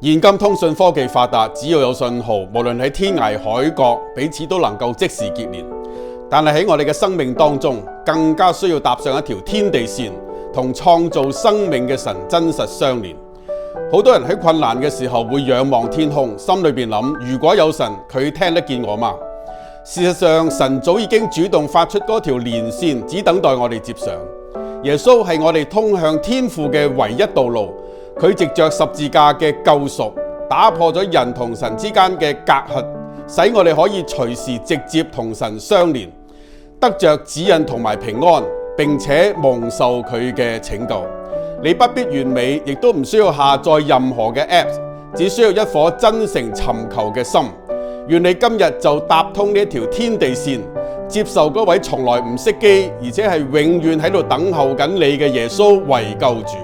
現今通訊科技發達，只要有信號，無論喺天涯海角，彼此都能夠即時結連。但係喺我哋嘅生命當中，更加需要搭上一條天地線，同創造生命嘅神真實相連。好多人喺困難嘅時候會仰望天空，心裏邊諗：如果有神，佢聽得見我嗎？事實上，神早已經主動發出嗰條連線，只等待我哋接上。耶穌係我哋通向天父嘅唯一道路。佢藉着十字架嘅救贖，打破咗人同神之間嘅隔閡，使我哋可以隨時直接同神相連，得着指引同埋平安，並且蒙受佢嘅拯救。你不必完美，亦都唔需要下載任何嘅 Apps， 只需要一顆真誠尋求嘅心。願你今日就搭通呢一條天地線，接受嗰位從來唔熄機，而且係永遠喺度等候緊你嘅耶穌為救主。